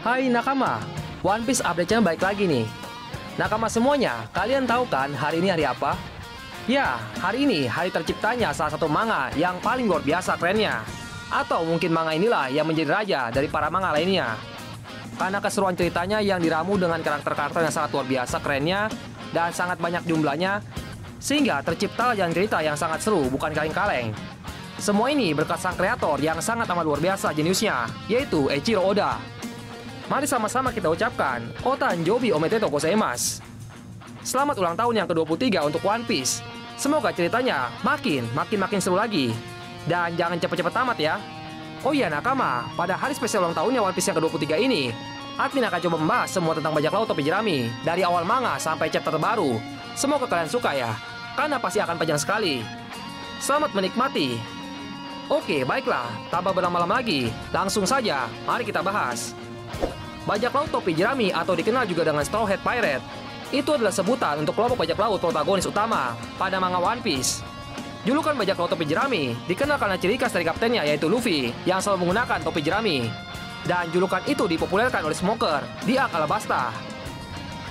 Hai nakama, One Piece update-nya baik lagi nih. Nakama semuanya, kalian tahu kan hari ini hari apa? Ya, hari ini hari terciptanya salah satu manga yang paling luar biasa kerennya. Atau mungkin manga inilah yang menjadi raja dari para manga lainnya. Karena keseruan ceritanya yang diramu dengan karakter-karakter yang sangat luar biasa kerennya dan sangat banyak jumlahnya, sehingga tercipta jalan cerita yang sangat seru, bukan kaleng-kaleng. Semua ini berkat sang kreator yang sangat amat luar biasa jeniusnya, yaitu Eiichiro Oda. Mari sama-sama kita ucapkan Otanjobi Ometetou gozaimasu. Selamat ulang tahun yang ke-23 untuk One Piece. Semoga ceritanya makin seru lagi. Dan jangan cepet-cepet tamat ya. Oh iya nakama, pada hari spesial ulang tahunnya One Piece yang ke-23 ini, admin akan coba membahas semua tentang bajak laut topi jerami dari awal manga sampai chapter terbaru. Semoga kalian suka ya, karena pasti akan panjang sekali. Selamat menikmati. Oke, baiklah, tanpa berlama-lama lagi, langsung saja, mari kita bahas. Bajak laut topi jerami atau dikenal juga dengan Straw Hat Pirate, itu adalah sebutan untuk kelompok bajak laut protagonis utama pada manga One Piece. Julukan bajak laut topi jerami dikenal karena ciri khas dari kaptennya yaitu Luffy yang selalu menggunakan topi jerami. Dan julukan itu dipopulerkan oleh Smoker di Arc Alabasta.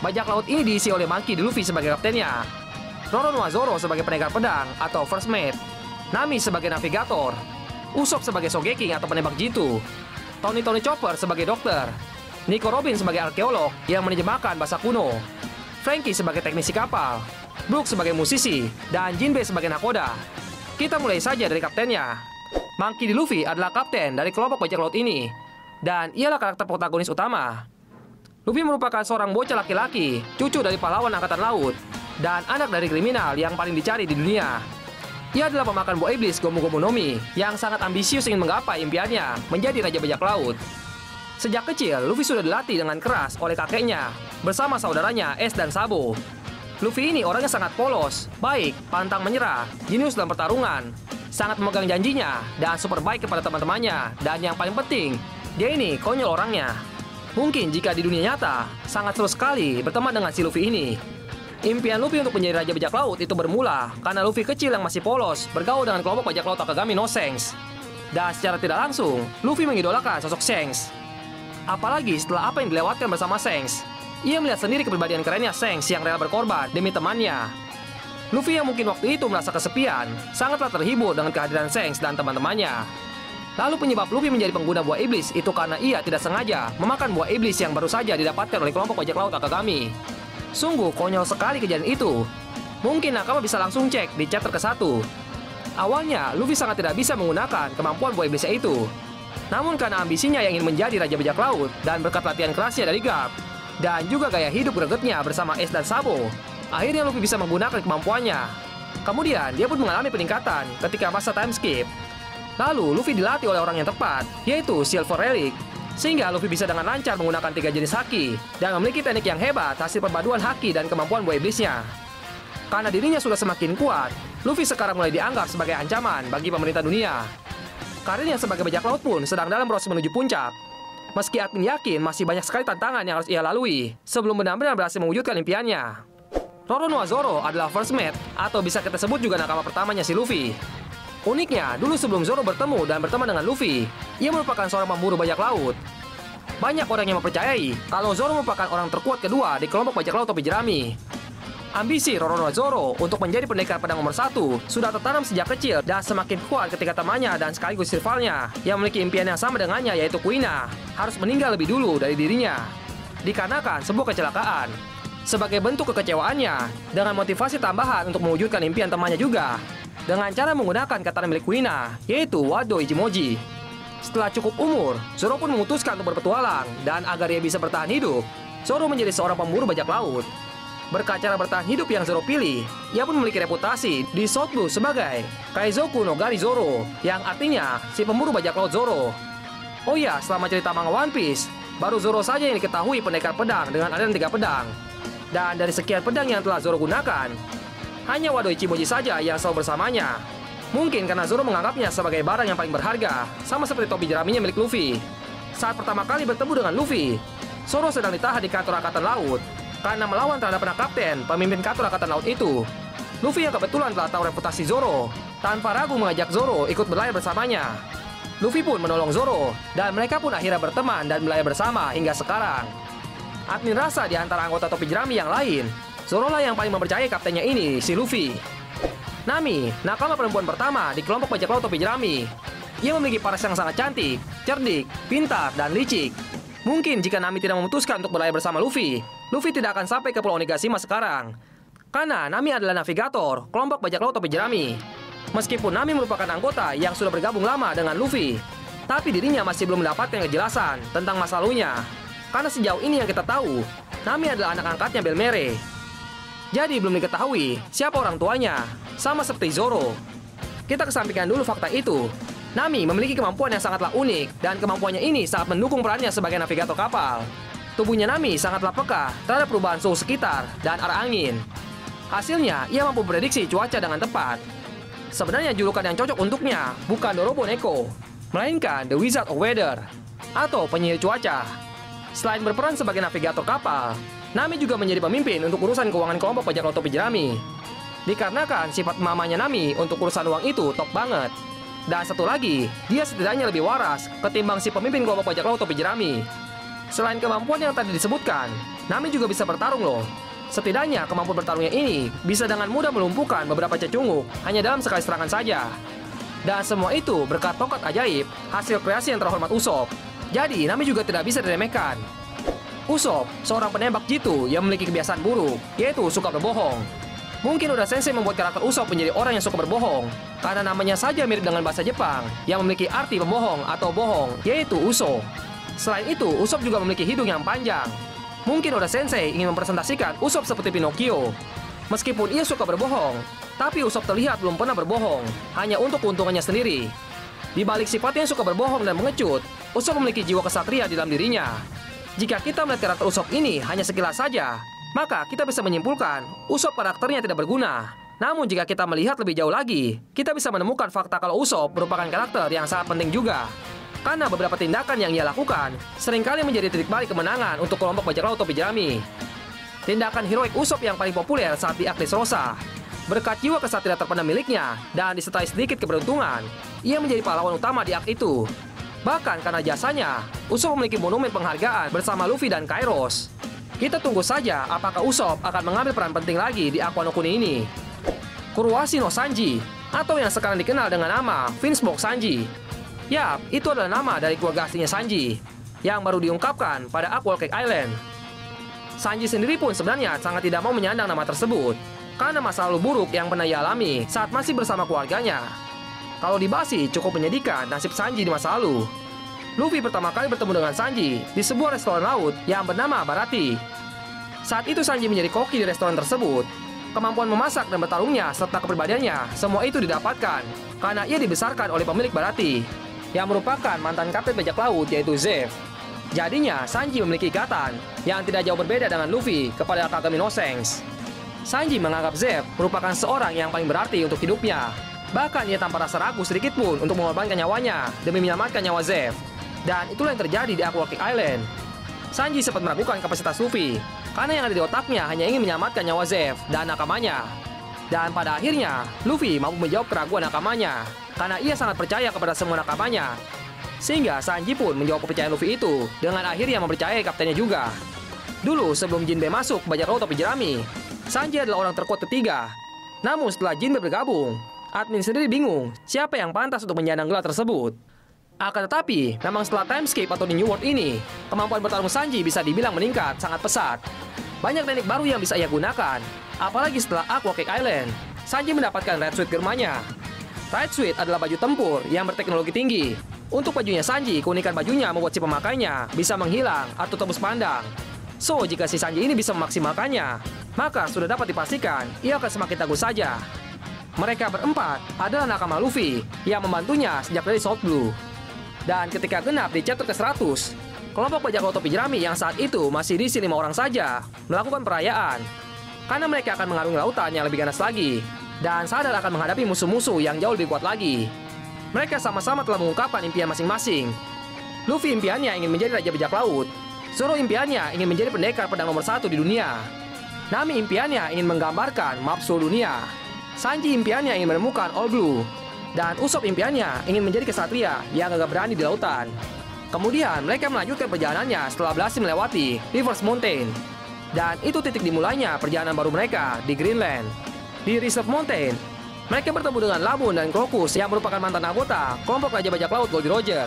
Bajak laut ini diisi oleh Monkey D. Luffy sebagai kaptennya, Roronoa Zoro sebagai pendekar pedang atau First Mate, Nami sebagai navigator, Usopp sebagai Sogeking atau penembak jitu, Tony Chopper sebagai dokter, Nico Robin sebagai arkeolog yang menerjemahkan bahasa kuno, Franky sebagai teknisi kapal, Brook sebagai musisi, dan Jinbei sebagai nakoda. Kita mulai saja dari kaptennya. Monkey D. Luffy adalah kapten dari kelompok bajak laut ini, dan ialah karakter protagonis utama. Luffy merupakan seorang bocah laki-laki, cucu dari pahlawan angkatan laut, dan anak dari kriminal yang paling dicari di dunia. Ia adalah pemakan buah iblis Gomu Gomu no Mi yang sangat ambisius ingin menggapai impiannya menjadi raja bajak laut. Sejak kecil, Luffy sudah dilatih dengan keras oleh kakeknya bersama saudaranya Ace dan Sabo. Luffy ini orangnya sangat polos, baik, pantang menyerah, jenius dalam pertarungan, sangat memegang janjinya, dan super baik kepada teman-temannya. Dan yang paling penting, dia ini konyol orangnya. Mungkin jika di dunia nyata, sangat seru sekali berteman dengan si Luffy ini. Impian Luffy untuk menjadi raja bajak laut itu bermula karena Luffy kecil yang masih polos bergaul dengan kelompok bajak laut Akagami no Shanks. Dan secara tidak langsung, Luffy mengidolakan sosok Shanks. Apalagi setelah apa yang dilewatkan bersama Shanks, ia melihat sendiri kepribadian kerennya Shanks yang rela berkorban demi temannya. Luffy yang mungkin waktu itu merasa kesepian, sangatlah terhibur dengan kehadiran Shanks dan teman-temannya. Lalu penyebab Luffy menjadi pengguna buah iblis itu karena ia tidak sengaja memakan buah iblis yang baru saja didapatkan oleh kelompok bajak laut Akagami. Sungguh konyol sekali kejadian itu. Mungkin nakama bisa langsung cek di chapter ke-1. Awalnya, Luffy sangat tidak bisa menggunakan kemampuan buah iblisnya itu. Namun karena ambisinya yang ingin menjadi raja bajak laut dan berkat latihan kerasnya dari Garp, dan juga gaya hidup gregetnya bersama Ace dan Sabo, akhirnya Luffy bisa menggunakan kemampuannya. Kemudian, dia pun mengalami peningkatan ketika masa time skip. Lalu, Luffy dilatih oleh orang yang tepat, yaitu Silver Relic, sehingga Luffy bisa dengan lancar menggunakan 3 jenis haki dan memiliki teknik yang hebat hasil perpaduan haki dan kemampuan buah iblisnya. Karena dirinya sudah semakin kuat, Luffy sekarang mulai dianggap sebagai ancaman bagi pemerintah dunia. Karirnya sebagai bajak laut pun sedang dalam proses menuju puncak. Meski admin yakin masih banyak sekali tantangan yang harus ia lalui sebelum benar-benar berhasil mewujudkan impiannya. Roronoa Zoro adalah First Mate atau bisa kita sebut juga nakama pertamanya si Luffy. Uniknya, dulu sebelum Zoro bertemu dan berteman dengan Luffy, ia merupakan seorang pemburu bajak laut. Banyak orang yang mempercayai kalau Zoro merupakan orang terkuat kedua di kelompok bajak laut topi jerami. Ambisi Roronoa Zoro untuk menjadi pendekar pedang nomor 1 sudah tertanam sejak kecil dan semakin kuat ketika temannya dan sekaligus rivalnya yang memiliki impian yang sama dengannya yaitu Kuina harus meninggal lebih dulu dari dirinya dikarenakan sebuah kecelakaan. Sebagai bentuk kekecewaannya, dengan motivasi tambahan untuk mewujudkan impian temannya juga, dengan cara menggunakan katana milik Kuina, yaitu Wado Ichimoji. Setelah cukup umur, Zoro pun memutuskan untuk berpetualang, dan agar ia bisa bertahan hidup, Zoro menjadi seorang pemburu bajak laut. Berkat cara bertahan hidup yang Zoro pilih, ia pun memiliki reputasi di South Blue sebagai Kaizoku no Gari Zoro, yang artinya si pemburu bajak laut Zoro. Oh ya, selama cerita manga One Piece, baru Zoro saja yang diketahui pendekar pedang dengan aliran 3 pedang. Dan dari sekian pedang yang telah Zoro gunakan, hanya Wado Ichimoji saja yang selalu bersamanya. Mungkin karena Zoro menganggapnya sebagai barang yang paling berharga, sama seperti topi jeraminya milik Luffy. Saat pertama kali bertemu dengan Luffy, Zoro sedang ditahan di kantor Angkatan Laut karena melawan terhadap anak kapten pemimpin kantor Angkatan Laut itu. Luffy yang kebetulan telah tahu reputasi Zoro, tanpa ragu mengajak Zoro ikut berlayar bersamanya. Luffy pun menolong Zoro, dan mereka pun akhirnya berteman dan berlayar bersama hingga sekarang. Admin rasa di antara anggota topi jerami yang lain, Zoro lah yang paling mempercayai kaptennya ini, si Luffy. Nami, nakama perempuan pertama di kelompok bajak laut topi jerami. Ia memiliki paras yang sangat cantik, cerdik, pintar, dan licik. Mungkin jika Nami tidak memutuskan untuk berlayar bersama Luffy, Luffy tidak akan sampai ke Pulau Onigashima sekarang. Karena Nami adalah navigator kelompok bajak laut topi jerami. Meskipun Nami merupakan anggota yang sudah bergabung lama dengan Luffy, tapi dirinya masih belum mendapatkan kejelasan tentang masa lalunya. Karena sejauh ini yang kita tahu, Nami adalah anak angkatnya Belmere. Jadi belum diketahui siapa orang tuanya, sama seperti Zoro. Kita kesampingkan dulu fakta itu. Nami memiliki kemampuan yang sangatlah unik, dan kemampuannya ini sangat mendukung perannya sebagai navigator kapal. Tubuhnya Nami sangatlah peka terhadap perubahan suhu sekitar dan arah angin. Hasilnya, ia mampu prediksi cuaca dengan tepat. Sebenarnya julukan yang cocok untuknya bukan Dorobo Neko, melainkan The Wizard of Weather, atau penyihir cuaca. Selain berperan sebagai navigator kapal, Nami juga menjadi pemimpin untuk urusan keuangan kelompok bajak laut topi jerami. Dikarenakan sifat mamanya Nami untuk urusan uang itu top banget. Dan satu lagi, dia setidaknya lebih waras ketimbang si pemimpin kelompok bajak laut topi jerami. Selain kemampuan yang tadi disebutkan, Nami juga bisa bertarung loh. Setidaknya kemampuan bertarungnya ini bisa dengan mudah melumpuhkan beberapa cecunguk hanya dalam sekali serangan saja. Dan semua itu berkat tongkat ajaib hasil kreasi yang terhormat Usopp. Jadi Nami juga tidak bisa diremehkan. Usopp, seorang penembak jitu yang memiliki kebiasaan buruk, yaitu suka berbohong. Mungkin Oda Sensei membuat karakter Usopp menjadi orang yang suka berbohong karena namanya saja mirip dengan bahasa Jepang yang memiliki arti pembohong atau bohong, yaitu Uso. Selain itu, Usopp juga memiliki hidung yang panjang. Mungkin Oda Sensei ingin mempresentasikan Usopp seperti Pinocchio. Meskipun ia suka berbohong, tapi Usopp terlihat belum pernah berbohong, hanya untuk keuntungannya sendiri. Di balik sifatnya yang suka berbohong dan mengecut, Usopp memiliki jiwa kesatria di dalam dirinya. Jika kita melihat karakter Usopp ini hanya sekilas saja, maka kita bisa menyimpulkan Usopp karakternya tidak berguna. Namun jika kita melihat lebih jauh lagi, kita bisa menemukan fakta kalau Usopp merupakan karakter yang sangat penting juga. Karena beberapa tindakan yang ia lakukan seringkali menjadi titik balik kemenangan untuk kelompok bajak laut topi jerami. Tindakan heroik Usopp yang paling populer saat di Aktis Rosa. Berkat jiwa kesatria terpendam miliknya dan disertai sedikit keberuntungan, ia menjadi pahlawan utama di akt itu. Bahkan karena jasanya, Usopp memiliki monumen penghargaan bersama Luffy dan Kairos. Kita tunggu saja apakah Usopp akan mengambil peran penting lagi di Aqua no Kuni ini. Kuruashi no Sanji, atau yang sekarang dikenal dengan nama Finsmoke Sanji. Yap, itu adalah nama dari keluarga aslinya Sanji, yang baru diungkapkan pada Aqua Cake Island. Sanji sendiri pun sebenarnya sangat tidak mau menyandang nama tersebut, karena masa lalu buruk yang pernah ia alami saat masih bersama keluarganya. Kalau dibahas cukup menyedihkan nasib Sanji di masa lalu. Luffy pertama kali bertemu dengan Sanji di sebuah restoran laut yang bernama Barati. Saat itu Sanji menjadi koki di restoran tersebut. Kemampuan memasak dan bertarungnya serta kepribadiannya, semua itu didapatkan karena ia dibesarkan oleh pemilik Barati, yang merupakan mantan kapten bajak laut yaitu Zeff. Jadinya Sanji memiliki ikatan yang tidak jauh berbeda dengan Luffy kepada Kagami no Sengs. Sanji menganggap Zeff merupakan seorang yang paling berarti untuk hidupnya. Bahkan ia tanpa rasa ragu sedikit pun untuk mengorbankan nyawanya demi menyelamatkan nyawa Zeff. Dan itulah yang terjadi di Aqua Cake Island. Sanji sempat meragukan kapasitas Luffy karena yang ada di otaknya hanya ingin menyelamatkan nyawa Zeff dan nakamanya. Dan pada akhirnya, Luffy mampu menjawab keraguan nakamanya karena ia sangat percaya kepada semua nakamanya. Sehingga Sanji pun menjawab kepercayaan Luffy itu dengan akhirnya mempercayai kaptennya juga. Dulu sebelum Jinbe masuk ke bajak laut topi jerami, Sanji adalah orang terkuat ketiga. Namun setelah Jinbe bergabung, admin sendiri bingung siapa yang pantas untuk menyandang gelar tersebut. Akan tetapi, memang setelah timeskip atau di New World ini, kemampuan bertarung Sanji bisa dibilang meningkat sangat pesat. Banyak teknik baru yang bisa ia gunakan, apalagi setelah Aqua Cake Island, Sanji mendapatkan Red Suit Germanya. Red Suit adalah baju tempur yang berteknologi tinggi. Untuk bajunya Sanji, keunikan bajunya membuat si pemakainya bisa menghilang atau tembus pandang. So, jika si Sanji ini bisa memaksimalkannya, maka sudah dapat dipastikan ia akan semakin tangguh saja. Mereka berempat adalah nakama Luffy yang membantunya sejak dari South Blue. Dan ketika genap di chapter ke-100, kelompok bajak laut topi jerami yang saat itu masih diisi 5 orang saja melakukan perayaan. Karena mereka akan mengarungi lautan yang lebih ganas lagi dan sadar akan menghadapi musuh-musuh yang jauh lebih kuat lagi. Mereka sama-sama telah mengungkapkan impian masing-masing. Luffy impiannya ingin menjadi raja bajak laut. Zoro impiannya ingin menjadi pendekar pedang nomor 1 di dunia. Nami impiannya ingin menggambarkan map seluruh dunia. Sanji impiannya ingin menemukan All Blue. Dan Usop impiannya ingin menjadi kesatria yang gagah berani di lautan. Kemudian mereka melanjutkan perjalanannya setelah berhasil melewati Reverse Mountain. Dan itu titik dimulainya perjalanan baru mereka di Greenland. Di Reserve Mountain, mereka bertemu dengan Laboon dan Crocus yang merupakan mantan anggota kelompok Raja Bajak Laut Goldie Roger.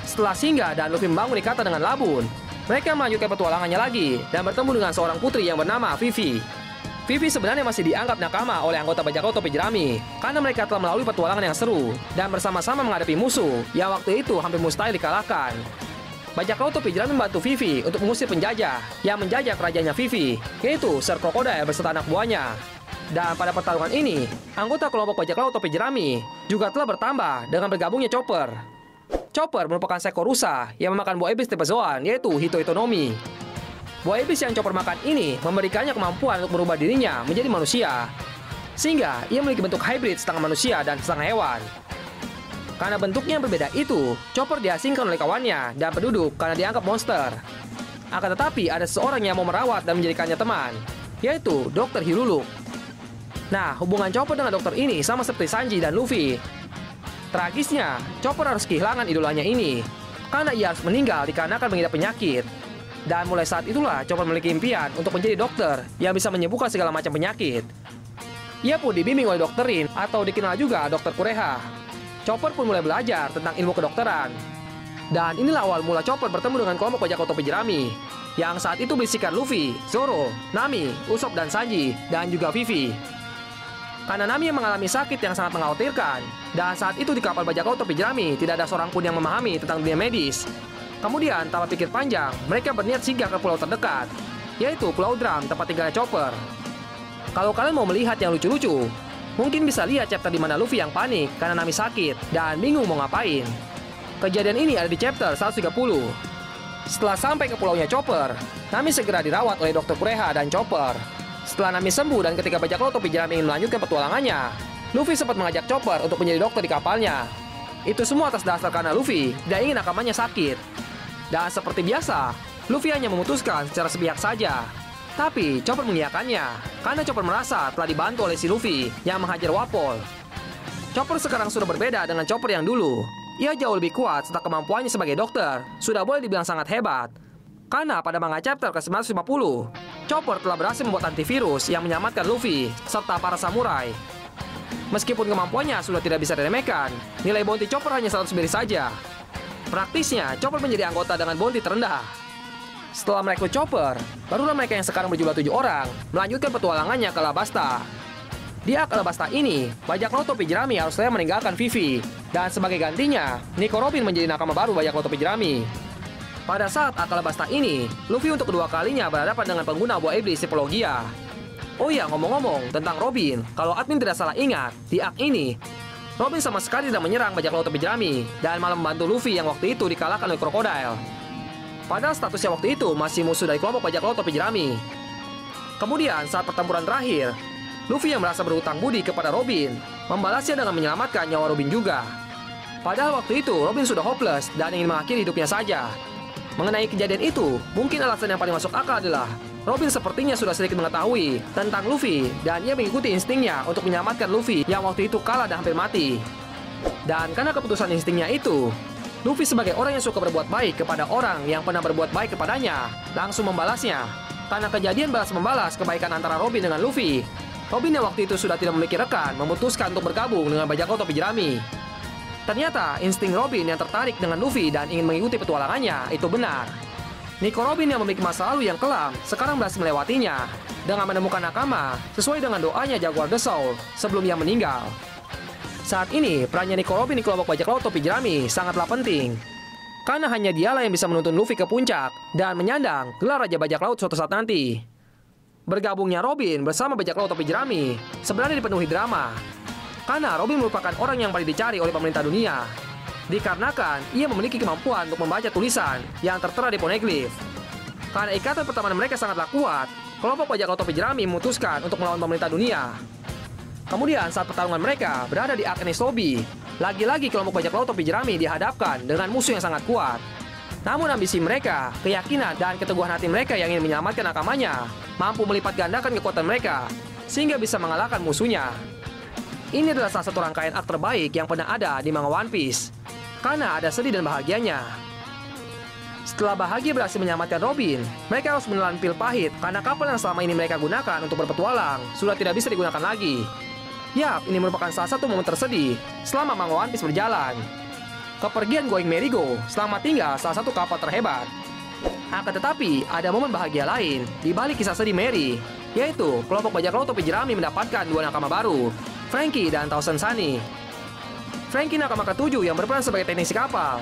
Setelah singgah dan Luffy membangun ikatan dengan Laboon, mereka melanjutkan petualangannya lagi dan bertemu dengan seorang putri yang bernama Vivi. Vivi sebenarnya masih dianggap nakama oleh anggota Bajak Laut Topi Jerami karena mereka telah melalui petualangan yang seru dan bersama-sama menghadapi musuh yang waktu itu hampir mustahil dikalahkan. Bajak Laut Topi Jerami membantu Vivi untuk mengusir penjajah yang menjajah kerajaannya Vivi, yaitu Sir Crocodile beserta anak buahnya. Dan pada pertarungan ini, anggota kelompok Bajak Laut Topi Jerami juga telah bertambah dengan bergabungnya Chopper. Chopper merupakan seekor rusa yang memakan buah iblis tipe zoan, yaitu Hito Itonomi. Buah iblis yang Chopper makan ini memberikannya kemampuan untuk merubah dirinya menjadi manusia, sehingga ia memiliki bentuk hybrid setengah manusia dan setengah hewan. Karena bentuknya yang berbeda itu, Chopper diasingkan oleh kawannya dan penduduk karena dianggap monster. Akan tetapi ada seseorang yang mau merawat dan menjadikannya teman, yaitu Dr. Hiruluk. Nah, hubungan Chopper dengan dokter ini sama seperti Sanji dan Luffy. Tragisnya, Chopper harus kehilangan idolanya ini karena ia harus meninggal dikarenakan mengidap penyakit. Dan mulai saat itulah Chopper memiliki impian untuk menjadi dokter yang bisa menyembuhkan segala macam penyakit. Ia pun dibimbing oleh Dr. Rin atau dikenal juga Dr. Kureha. Chopper pun mulai belajar tentang ilmu kedokteran. Dan inilah awal mula Chopper bertemu dengan kelompok Bajak Laut Topi Jerami yang saat itu berisikan Luffy, Zoro, Nami, Usopp dan Sanji, dan juga Vivi. Karena Nami yang mengalami sakit yang sangat mengkhawatirkan, dan saat itu di kapal Bajak Laut Topi Jerami tidak ada seorang pun yang memahami tentang dunia medis. Kemudian, tanpa pikir panjang, mereka berniat singgah ke pulau terdekat, yaitu Pulau Drum, tempat tinggalnya Chopper. Kalau kalian mau melihat yang lucu-lucu, mungkin bisa lihat chapter di mana Luffy yang panik karena Nami sakit dan bingung mau ngapain. Kejadian ini ada di chapter 130. Setelah sampai ke pulaunya Chopper, Nami segera dirawat oleh Dr. Kureha dan Chopper. Setelah Nami sembuh dan ketika Bajak Laut Topi Jerami ingin melanjutkan petualangannya, Luffy sempat mengajak Chopper untuk menjadi dokter di kapalnya. Itu semua atas dasar karena Luffy tidak ingin nakamannya sakit. Dan seperti biasa, Luffy hanya memutuskan secara sepihak saja. Tapi Chopper mengiyakannya karena Chopper merasa telah dibantu oleh si Luffy yang menghajar Wapol. Chopper sekarang sudah berbeda dengan Chopper yang dulu. Ia jauh lebih kuat serta kemampuannya sebagai dokter sudah boleh dibilang sangat hebat. Karena pada manga chapter ke-950, Chopper telah berhasil membuat antivirus yang menyelamatkan Luffy serta para samurai. Meskipun kemampuannya sudah tidak bisa diremehkan, nilai bounty Chopper hanya 100 berry saja. Praktisnya, Chopper menjadi anggota dengan bounty terendah. Setelah merekrut Chopper, barulah mereka yang sekarang berjumlah 7 orang melanjutkan petualangannya ke Alabasta. Di Ak Alabasta ini, Bajak Laut Topi Jerami harus rela meninggalkan Vivi, dan sebagai gantinya, Nico Robin menjadi nakama baru Bajak Laut Topi Jerami. Pada saat Ak Alabasta ini, Luffy untuk kedua kalinya berhadapan dengan pengguna buah iblis Psipologia. Oh iya, ngomong-ngomong tentang Robin, kalau admin tidak salah ingat, di Ak ini, Robin sama sekali tidak menyerang Bajak Laut Topi Jerami dan malah membantu Luffy yang waktu itu dikalahkan oleh Crocodile. Padahal statusnya waktu itu masih musuh dari kelompok Bajak Laut Topi Jerami. Kemudian saat pertempuran terakhir, Luffy yang merasa berhutang budi kepada Robin membalasnya dengan menyelamatkan nyawa Robin juga. Padahal waktu itu Robin sudah hopeless dan ingin mengakhiri hidupnya saja. Mengenai kejadian itu, mungkin alasan yang paling masuk akal adalah Robin sepertinya sudah sedikit mengetahui tentang Luffy dan ia mengikuti instingnya untuk menyelamatkan Luffy yang waktu itu kalah dan hampir mati. Dan karena keputusan instingnya itu, Luffy sebagai orang yang suka berbuat baik kepada orang yang pernah berbuat baik kepadanya, langsung membalasnya. Karena kejadian balas-membalas kebaikan antara Robin dengan Luffy, Robin yang waktu itu sudah tidak memiliki rekan memutuskan untuk bergabung dengan Bajak Laut Topi Jerami. Ternyata insting Robin yang tertarik dengan Luffy dan ingin mengikuti petualangannya itu benar. Nico Robin yang memiliki masa lalu yang kelam sekarang berhasil melewatinya dengan menemukan nakama sesuai dengan doanya Jaguar The Soul sebelum ia meninggal. Saat ini, perannya Nico Robin di kelompok Bajak Laut Topi Jerami sangatlah penting. Karena hanya dialah yang bisa menuntun Luffy ke puncak dan menyandang gelar Raja Bajak Laut suatu saat nanti. Bergabungnya Robin bersama Bajak Laut Topi Jerami sebenarnya dipenuhi drama. Karena Robin merupakan orang yang paling dicari oleh pemerintah dunia. Dikarenakan ia memiliki kemampuan untuk membaca tulisan yang tertera di poneglyph. Karena ikatan pertemanan mereka sangatlah kuat, kelompok Bajak Laut Topi Jerami memutuskan untuk melawan pemerintah dunia. Kemudian saat pertarungan mereka berada di Arkenis Lobby, lagi-lagi kelompok Bajak Laut Topi Jerami dihadapkan dengan musuh yang sangat kuat. Namun ambisi mereka, keyakinan dan keteguhan hati mereka yang ingin menyelamatkan nakamanya mampu melipat gandakan kekuatan mereka sehingga bisa mengalahkan musuhnya. ini adalah salah satu rangkaian arc terbaik yang pernah ada di manga One Piece. Karena ada sedih dan bahagianya. Setelah bahagia berhasil menyelamatkan Robin, mereka harus menelan pil pahit karena kapal yang selama ini mereka gunakan untuk berpetualang sudah tidak bisa digunakan lagi. Yap, ini merupakan salah satu momen tersedih selama manga One Piece berjalan. Kepergian Going Merry-Go selama tinggal salah satu kapal terhebat. Akan tetapi, ada momen bahagia lain di balik kisah sedih Merry, yaitu kelompok bajak laut topi jerami mendapatkan dua nakama baru, Franky dan Thousand Sunny. Franky nakama ketujuh yang berperan sebagai teknisi kapal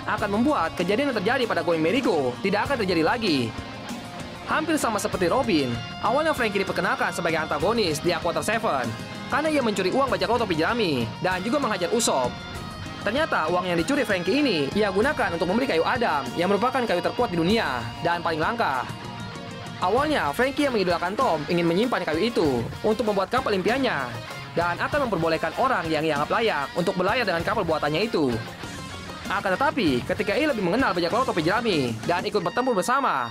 akan membuat kejadian yang terjadi pada Going Merry-Go tidak akan terjadi lagi. Hampir sama seperti Robin, awalnya Franky diperkenalkan sebagai antagonis di Aquater 7 karena ia mencuri uang bajak laut topi jerami dan juga menghajar Usopp. Ternyata uang yang dicuri Franky ini ia gunakan untuk membeli kayu Adam yang merupakan kayu terkuat di dunia dan paling langka. Awalnya Franky yang mengidolakan Tom ingin menyimpan kayu itu untuk membuat kapal impiannya dan akan memperbolehkan orang yang ia anggap layak untuk berlayar dengan kapal buatannya itu. Akan tetapi, ketika ia lebih mengenal bajak laut topi jerami dan ikut bertempur bersama,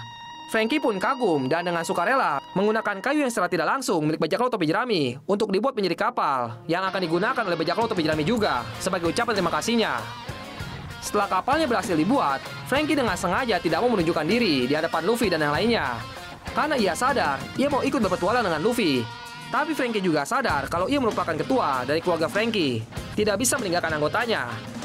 Franky pun kagum dan dengan sukarela menggunakan kayu yang secara tidak langsung milik bajak laut topi jerami untuk dibuat menjadi kapal yang akan digunakan oleh bajak laut topi jerami juga sebagai ucapan terima kasihnya. Setelah kapalnya berhasil dibuat, Franky dengan sengaja tidak mau menunjukkan diri di hadapan Luffy dan yang lainnya. Karena ia sadar, ia mau ikut berpetualang dengan Luffy. Tapi Franky juga sadar kalau ia merupakan ketua dari keluarga Franky, tidak bisa meninggalkan anggotanya.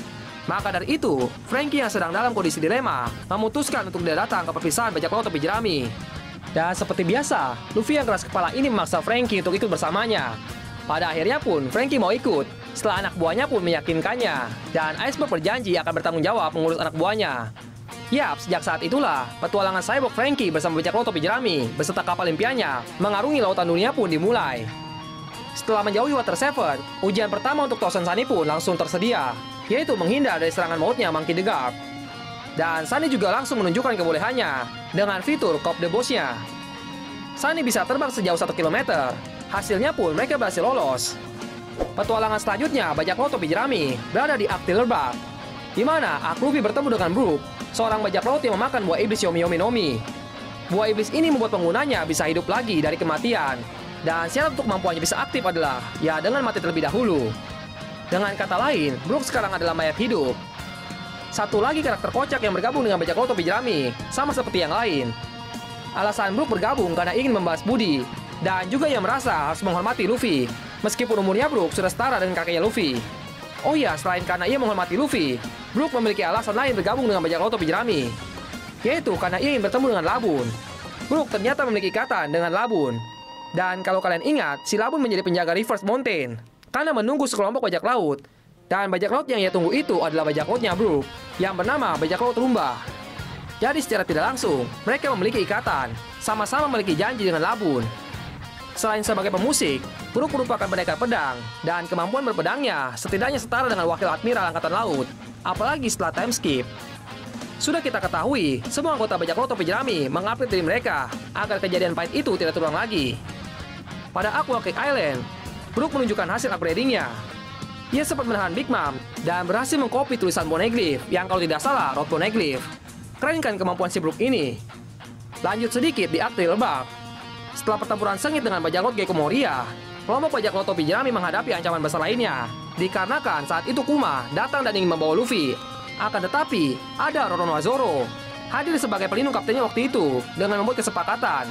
Maka dari itu, Franky yang sedang dalam kondisi dilema memutuskan untuk tidak datang ke perpisahan bajak laut topi jerami. Dan seperti biasa, Luffy yang keras kepala ini memaksa Franky untuk ikut bersamanya. Pada akhirnya pun, Franky mau ikut setelah anak buahnya pun meyakinkannya. Dan Iceberg berjanji akan bertanggung jawab mengurus anak buahnya. Yap, sejak saat itulah, petualangan Cyborg Franky bersama bajak laut topi jerami beserta kapal impiannya mengarungi lautan dunia pun dimulai. Setelah menjauhi Water 7, ujian pertama untuk Thousand Sunny pun langsung tersedia, yaitu menghindar dari serangan mautnya Monkey the Guard. Dan Sunny juga langsung menunjukkan kebolehannya dengan fitur Cop the Boss-nya. Sunny bisa terbang sejauh 1 km, hasilnya pun mereka berhasil lolos. Petualangan selanjutnya bajak laut topi jerami berada di Arc Tiller Bark, di mana Arc Luffy bertemu dengan Brook, seorang bajak laut yang memakan buah iblis Yomi Yomi Nomi. Buah iblis ini membuat penggunanya bisa hidup lagi dari kematian. Dan syarat untuk kemampuannya bisa aktif adalah ya dengan mati terlebih dahulu. Dengan kata lain, Brook sekarang adalah mayat hidup. Satu lagi karakter kocak yang bergabung dengan bajak laut topi jerami, sama seperti yang lain. Alasan Brook bergabung karena ingin membalas budi, dan juga ia merasa harus menghormati Luffy, meskipun umurnya Brook sudah setara dengan kakeknya Luffy. Oh iya, selain karena ia menghormati Luffy, Brook memiliki alasan lain bergabung dengan bajak laut topi jerami, yaitu karena ia ingin bertemu dengan Labun. Brook ternyata memiliki ikatan dengan Labun. Dan kalau kalian ingat, si Labun menjadi penjaga Reverse Mountain karena menunggu sekelompok bajak laut. Dan bajak laut yang ia tunggu itu adalah bajak lautnya Brook yang bernama bajak laut Rumba. Jadi secara tidak langsung, mereka memiliki ikatan, sama-sama memiliki janji dengan Labun. Selain sebagai pemusik, Brook merupakan pendekar pedang, dan kemampuan berpedangnya setidaknya setara dengan Wakil Admiral Angkatan Laut, apalagi setelah time skip. Sudah kita ketahui, semua anggota bajak laut topi jerami mengupgrade diri mereka agar kejadian pahit itu tidak terulang lagi. Pada Aqua Cake Island, Brook menunjukkan hasil upgradingnya. Ia sempat menahan Big Mom dan berhasil mengcopy tulisan Poneglyph yang kalau tidak salah Road Poneglyph. Keren kan kemampuan si Brook ini? Lanjut sedikit di Arc Tiller Bark. Setelah pertempuran sengit dengan bajak laut Gecko Moria, kelompok bajak laut topi jerami menghadapi ancaman besar lainnya. Dikarenakan saat itu Kuma datang dan ingin membawa Luffy. Akan tetapi, ada Roronoa Zoro hadir sebagai pelindung kaptennya waktu itu dengan membuat kesepakatan.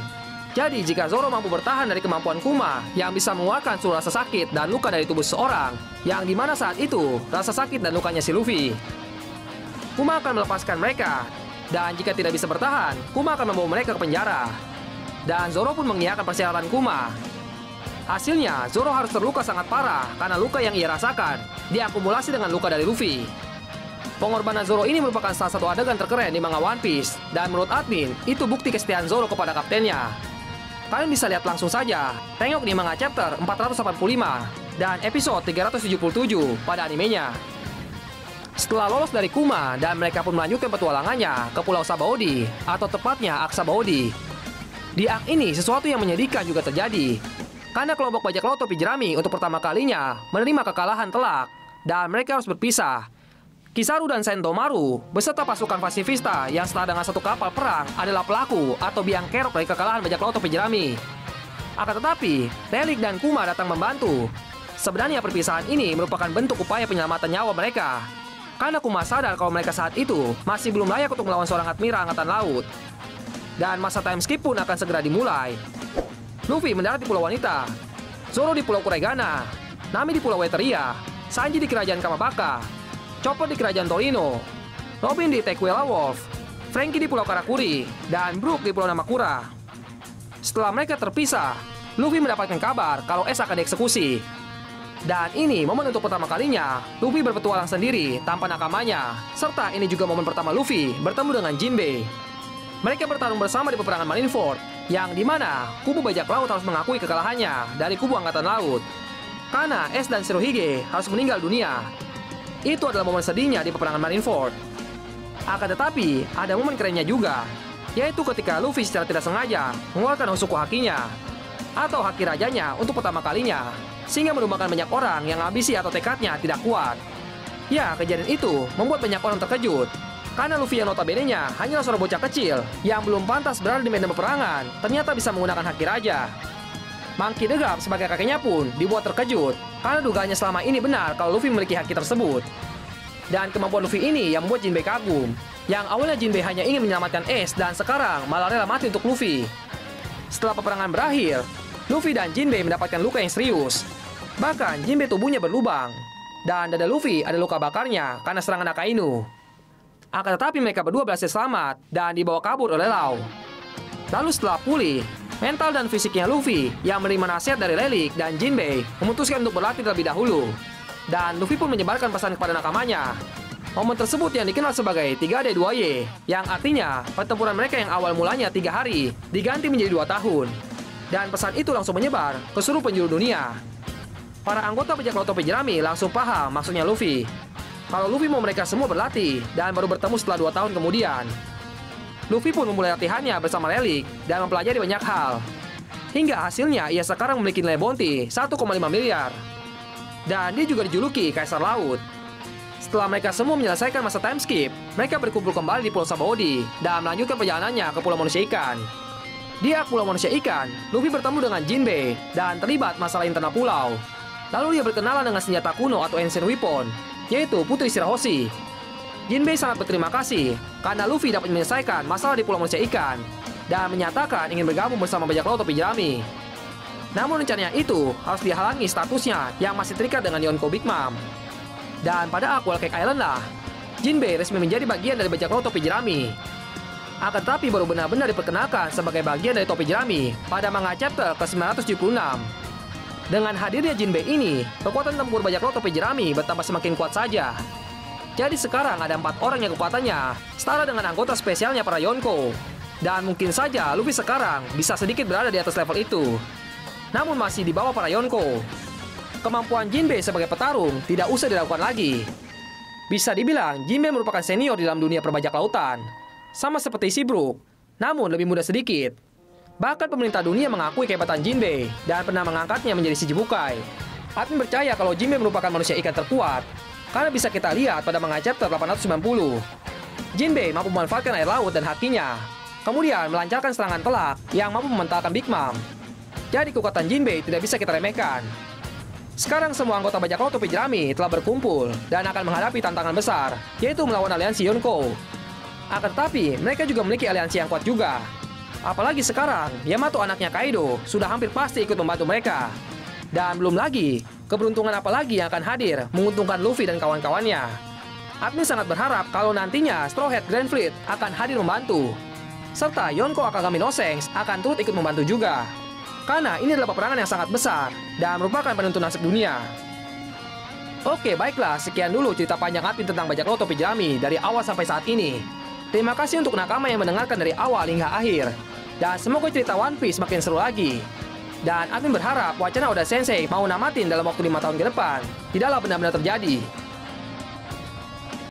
Jadi jika Zoro mampu bertahan dari kemampuan Kuma yang bisa mengeluarkan seluruh rasa sakit dan luka dari tubuh seseorang, yang dimana saat itu rasa sakit dan lukanya si Luffy, Kuma akan melepaskan mereka. Dan jika tidak bisa bertahan, Kuma akan membawa mereka ke penjara. Dan Zoro pun mengiyakan persyaratan Kuma. Hasilnya, Zoro harus terluka sangat parah karena luka yang ia rasakan diakumulasi dengan luka dari Luffy. Pengorbanan Zoro ini merupakan salah satu adegan terkeren di manga One Piece, dan menurut admin, itu bukti kesetiaan Zoro kepada kaptennya. Kalian bisa lihat langsung saja, tengok di manga chapter 485 dan episode 377 pada animenya. Setelah lolos dari Kuma dan mereka pun melanjutkan petualangannya ke Pulau Sabaody, atau tepatnya Arc Sabaody. Di Arc ini sesuatu yang menyedihkan juga terjadi, karena kelompok bajak laut topi jerami untuk pertama kalinya menerima kekalahan telak, dan mereka harus berpisah. Kizaru dan Sentomaru beserta pasukan Pacifista yang setara dengan satu kapal perang adalah pelaku atau biang kerok dari kekalahan bajak laut topi jerami. Akan tetapi, Relic dan Kuma datang membantu. Sebenarnya perpisahan ini merupakan bentuk upaya penyelamatan nyawa mereka. Karena Kuma sadar kalau mereka saat itu masih belum layak untuk melawan seorang admiral angkatan laut. Dan masa time skip pun akan segera dimulai. Luffy mendarat di Pulau Wanita, Zoro di Pulau Kuregana, Nami di Pulau Eteria, Sanji di Kerajaan Kamabaka, Chopper di Kerajaan Torino, Robin di Tequila Wolf, Franky di Pulau Karakuri, dan Brook di Pulau Namakura. Setelah mereka terpisah, Luffy mendapatkan kabar kalau Ace akan dieksekusi. Dan ini momen untuk pertama kalinya Luffy berpetualang sendiri tanpa nakamanya. Serta ini juga momen pertama Luffy bertemu dengan Jinbei. Mereka bertarung bersama di peperangan Marineford, yang dimana kubu bajak laut harus mengakui kekalahannya dari kubu angkatan laut. Karena Ace dan Shirohige harus meninggal dunia. Itu adalah momen sedihnya di peperangan Marineford. Akan tetapi, ada momen kerennya juga, yaitu ketika Luffy secara tidak sengaja mengeluarkan Hosoku Hakinya, atau haki rajanya untuk pertama kalinya, sehingga merupakan banyak orang yang ambisi atau tekadnya tidak kuat. Ya, kejadian itu membuat banyak orang terkejut, karena Luffy yang notabene-nya hanyalah seorang bocah kecil yang belum pantas berada di medan peperangan, ternyata bisa menggunakan haki raja. Monkey D. Garp sebagai kakeknya pun dibuat terkejut, karena dugaannya selama ini benar kalau Luffy memiliki haki tersebut. Dan kemampuan Luffy ini yang membuat Jinbei kagum, yang awalnya Jinbei hanya ingin menyelamatkan Ace dan sekarang malah rela mati untuk Luffy. Setelah peperangan berakhir, Luffy dan Jinbei mendapatkan luka yang serius. Bahkan Jinbei tubuhnya berlubang, dan dada Luffy ada luka bakarnya karena serangan Akainu. Akan tetapi mereka berdua berhasil selamat dan dibawa kabur oleh Law. Lalu setelah pulih, mental dan fisiknya Luffy yang menerima nasihat dari Lelik dan Jinbei memutuskan untuk berlatih terlebih dahulu. Dan Luffy pun menyebarkan pesan kepada nakamanya. Momen tersebut yang dikenal sebagai 3D2Y, yang artinya pertempuran mereka yang awal mulanya 3 hari diganti menjadi 2 tahun. Dan pesan itu langsung menyebar ke seluruh penjuru dunia. Para anggota bajak laut topi jerami langsung paham maksudnya Luffy. Kalau Luffy mau mereka semua berlatih dan baru bertemu setelah 2 tahun kemudian. Luffy pun memulai latihannya bersama Lelik dan mempelajari banyak hal. Hingga hasilnya ia sekarang memiliki nilai bounty 1,5 miliar. Dan dia juga dijuluki Kaisar Laut. Setelah mereka semua menyelesaikan masa time skip, mereka berkumpul kembali di Pulau Sabaody dan melanjutkan perjalanannya ke Pulau Manusia Ikan. Di Pulau Manusia Ikan, Luffy bertemu dengan Jinbei dan terlibat masalah internal pulau. Lalu dia berkenalan dengan senjata kuno atau ancient weapon, yaitu Putri Shirahoshi. Jinbei sangat berterima kasih karena Luffy dapat menyelesaikan masalah di Pulau Manusia Ikan dan menyatakan ingin bergabung bersama bajak laut topi jerami. Namun rencananya itu harus dihalangi statusnya yang masih terikat dengan Yonko Big Mom. Dan pada Whole Cake Island lah, Jinbei resmi menjadi bagian dari bajak laut topi jerami. Akan tetapi baru benar-benar diperkenalkan sebagai bagian dari topi jerami pada manga chapter ke-976. Dengan hadirnya Jinbei ini, kekuatan tempur bajak laut topi jerami bertambah semakin kuat saja. Jadi sekarang ada 4 orang yang kekuatannya setara dengan anggota spesialnya para Yonko. Dan mungkin saja Luffy sekarang bisa sedikit berada di atas level itu, namun masih di bawah para Yonko. Kemampuan Jinbei sebagai petarung tidak usah diragukan lagi. Bisa dibilang Jinbei merupakan senior di dalam dunia perbajak lautan, sama seperti si Brook, namun lebih muda sedikit. Bahkan pemerintah dunia mengakui kehebatan Jinbei dan pernah mengangkatnya menjadi Shichibukai. Admin percaya kalau Jinbei merupakan manusia ikan terkuat, karena bisa kita lihat pada manga chapter 890. Jinbei mampu memanfaatkan air laut dan hakinya, kemudian melancarkan serangan telak yang mampu mementalkan Big Mom. Jadi kekuatan Jinbei tidak bisa kita remehkan. Sekarang semua anggota bajak laut topi jerami telah berkumpul dan akan menghadapi tantangan besar, yaitu melawan aliansi Yonko. Akan tetapi, mereka juga memiliki aliansi yang kuat juga. Apalagi sekarang, Yamato anaknya Kaido sudah hampir pasti ikut membantu mereka. Dan belum lagi, keberuntungan apa lagi yang akan hadir menguntungkan Luffy dan kawan-kawannya. Admin sangat berharap kalau nantinya Straw Hat Grand Fleet akan hadir membantu. Serta Yonko Akagami no Sengs akan turut ikut membantu juga. Karena ini adalah peperangan yang sangat besar dan merupakan penentu nasib dunia. Oke, baiklah, sekian dulu cerita panjang Admin tentang bajak laut topi jerami dari awal sampai saat ini. Terima kasih untuk nakama yang mendengarkan dari awal hingga akhir. Dan semoga cerita One Piece makin seru lagi. Dan Admin berharap wacana Oda Sensei mau namatin dalam waktu 5 tahun ke depan tidaklah benar-benar terjadi.